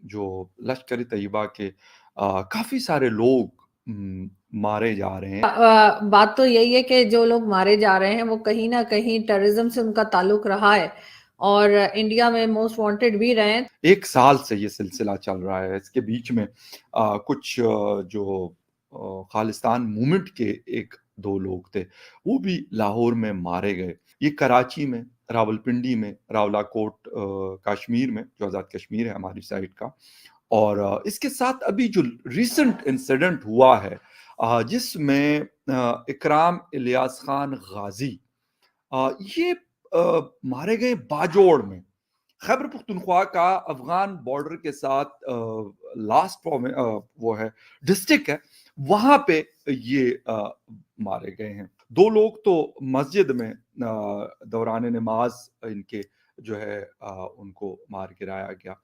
جو لشکر طیبہ کے کافی سارے لوگ مارے جا رہے ہیں۔ بات تو یہی ہے کہ جو لوگ مارے جا رہے ہیں وہ کہیں نہ کہیں ٹیررزم سے ان کا تعلق رہا ہے اور انڈیا میں موسٹ وانٹڈ بھی رہے ہیں۔ 1 سال سے یہ سلسلہ چل رہا ہے۔ اس کے بیچ میں کچھ جو خالستان موومنٹ کے 1-2 لوگ تھے وہ بھی لاہور میں مارے گئے۔ یہ کراچی میں، راول پنڈی میں، راولا کوٹ کشمیر میں، جو آزاد کشمیر ہے ہماری سائڈ کا، اور اس کے ساتھ ابھی جو ریسنٹ انسیڈنٹ ہوا ہے جس میں اکرام الیاس خان غازی یہ مارے گئے باجوڑ میں، خیبر پختونخوا کا افغان بارڈر کے ساتھ لاسٹ وہ ہے ڈسٹرکٹ ہے، وہاں پہ یہ مارے گئے ہیں۔ 2 لوگ تو مسجد میں دوران نماز ان کے جو ہے ان کو مار گرایا گیا۔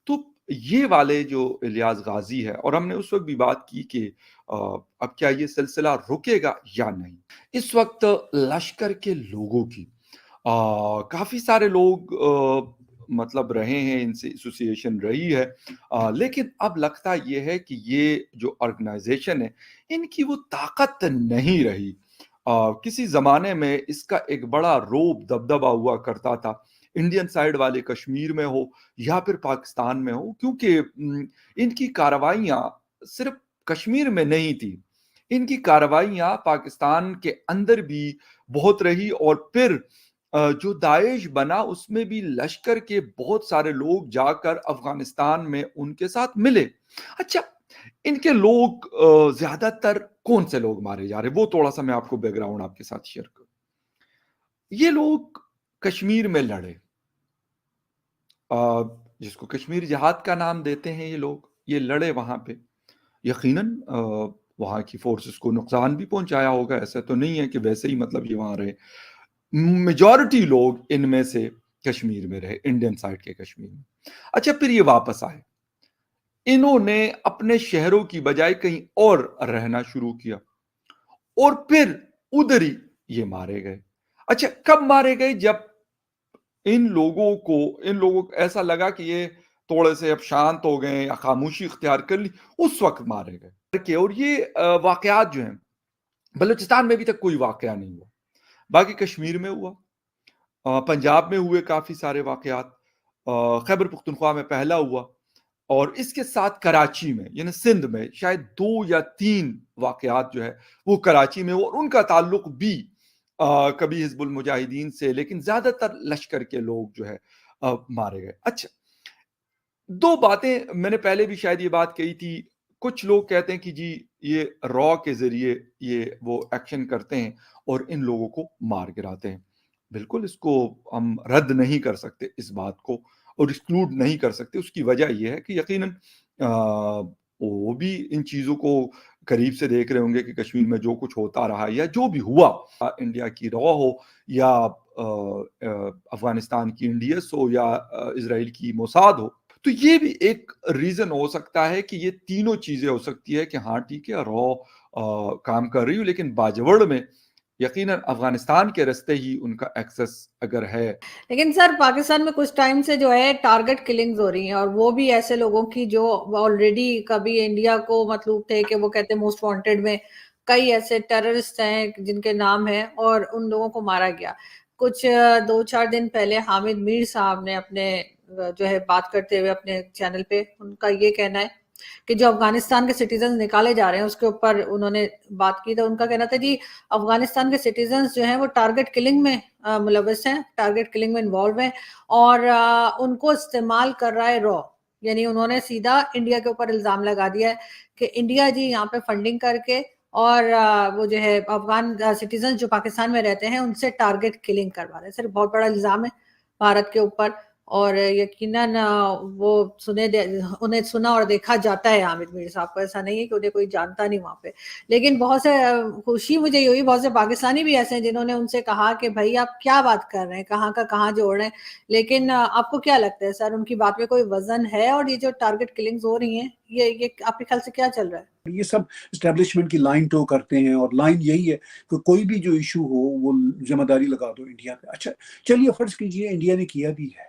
تو یہ والے جو الیاس غازی ہے، اور ہم نے اس وقت بھی بات کی کہ اب کیا یہ سلسلہ رکے گا یا نہیں۔ اس وقت لشکر کے لوگوں کی کافی سارے لوگ مطلب رہے ہیں، ان سے ایسوسیشن رہی ہے، لیکن اب لگتا یہ ہے کہ یہ جو آرگنائزیشن ہے ان کی وہ طاقت نہیں رہی۔ کسی زمانے میں اس کا ایک بڑا روب دبدبہ ہوا کرتا تھا، انڈین سائیڈ والے کشمیر میں ہو یا پھر پاکستان میں ہو، کیونکہ ان کی کارروائیاں صرف کشمیر میں نہیں تھی، ان کی کارروائیاں پاکستان کے اندر بھی بہت رہی، اور پھر جو داعش بنا اس میں بھی لشکر کے بہت سارے لوگ جا کر افغانستان میں ان کے ساتھ ملے۔ اچھا، ان کے لوگ زیادہ تر کون سے لوگ مارے جا رہے، وہ تھوڑا سا میں آپ کو بیک گراؤنڈ آپ کے ساتھ شیئر کروں۔ یہ لوگ کشمیر میں لڑے، جس کو کشمیر جہاد کا نام دیتے ہیں، یہ لڑے وہاں پہ، یقیناً وہاں کی فورسز کو نقصان بھی پہنچایا ہوگا، ایسا تو نہیں ہے کہ ویسے ہی مطلب یہ وہاں رہے۔ میجورٹی لوگ ان میں سے کشمیر میں رہے، انڈین سائیڈ کے کشمیر میں۔ اچھا، پھر یہ واپس آئے، انہوں نے اپنے شہروں کی بجائے کہیں اور رہنا شروع کیا، اور پھر ادھر ہی یہ مارے گئے۔ اچھا، کب مارے گئے؟ جب ان لوگوں کو ایسا لگا کہ یہ تھوڑے سے اب شانت ہو گئے یا خاموشی اختیار کر لی، اس وقت مارے گئے۔ اور یہ واقعات جو ہیں بلوچستان میں ابھی تک کوئی واقعہ نہیں ہوا، باقی کشمیر میں ہوا، پنجاب میں ہوئے کافی سارے واقعات، خیبر پختونخوا میں پہلا ہوا، اور اس کے ساتھ کراچی میں یعنی سندھ میں شاید 2 یا 3 واقعات جو ہے وہ کراچی میں ہوا، اور ان کا تعلق بھی کبھی حزب المجاہدین سے، لیکن زیادہ تر لشکر کے لوگ جو ہے مارے گئے۔ اچھا، 2 باتیں میں نے پہلے بھی شاید یہ بات کہی تھی، کچھ لوگ کہتے ہیں کہ جی یہ را کے ذریعے یہ وہ ایکشن کرتے ہیں اور ان لوگوں کو مار گراتے ہیں۔ بالکل اس کو ہم رد نہیں کر سکتے اس بات کو، اور ایکسکلوڈ نہیں کر سکتے۔ اس کی وجہ یہ ہے کہ یقیناً وہ بھی ان چیزوں کو قریب سے دیکھ رہے ہوں گے کہ کشمیر میں جو کچھ ہوتا رہا یا جو بھی ہوا، انڈیا کی را ہو یا افغانستان کی NDS ہو یا اسرائیل کی موساد ہو، تو یہ بھی ایک ریزن ہو سکتا ہے کہ یہ تینوں چیزیں ہو سکتی ہے کہ ہاں ٹھیک ہے را کام کر رہی ہوں، لیکن باجوڑ میں یقیناً افغانستان کے راستے ہی ان کا ایکسس اگر ہے۔ لیکن سر پاکستان میں کچھ ٹائم سے جو ہے ٹارگٹ کلنگز ہو رہی ہیں، اور وہ بھی ایسے لوگوں کی جو آلریڈی کبھی انڈیا کو مطلوب تھے، کہ وہ کہتے ہیں موسٹ وانٹڈ میں کئی ایسے ٹیررسٹ ہیں جن کے نام ہیں، اور ان لوگوں کو مارا گیا۔ کچھ 2-4 دن پہلے حامد میر صاحب نے اپنے جو ہے بات کرتے ہوئے اپنے چینل پہ، ان کا یہ کہنا ہے کہ جو افغانستان کے سٹیزنز نکالے جا رہے ہیں اس کے اوپر انہوں نے بات کی، تو ان کا کہنا تھا جی افغانستان کے سٹیزنز جو ہیں وہ ٹارگٹ کلنگ میں ملوث ہیں، ٹارگٹ کلنگ میں انوالو ہیں، اور ان کو استعمال کر رہا ہے را۔ یعنی انہوں نے سیدھا انڈیا کے اوپر الزام لگا دیا ہے کہ انڈیا جی یہاں پہ فنڈنگ کر کے اور وہ جو ہے افغان سٹیزن جو پاکستان میں رہتے ہیں ان سے ٹارگٹ کلنگ کروا رہے ہیں۔ سر بہت بڑا الزام ہے بھارت کے اوپر، اور یقیناً وہ انہیں سنا اور دیکھا جاتا ہے حامد میر صاحب کو، ایسا نہیں ہے کہ انہیں کوئی جانتا نہیں وہاں پہ۔ لیکن بہت سے خوشی مجھے یہ ہوئی، بہت سے پاکستانی بھی ایسے ہیں جنہوں نے ان سے کہا کہ بھائی آپ کیا بات کر رہے ہیں، کہاں کا کہاں جوڑ رہے ہیں۔ لیکن آپ کو کیا لگتا ہے سر، ان کی بات میں کوئی وزن ہے؟ اور یہ جو ٹارگٹ کلنگز ہو رہی ہیں یہ آپ کے خیال سے کیا چل رہا ہے؟ یہ سب اسٹیبلشمنٹ کی لائن ٹو کرتے ہیں، اور لائن یہی ہے کہ کوئی بھی جو ایشو ہو وہ ذمہ داری لگا دو انڈیا پہ۔ اچھا چلیے فرض کیجئے انڈیا نے کیا بھی ہے،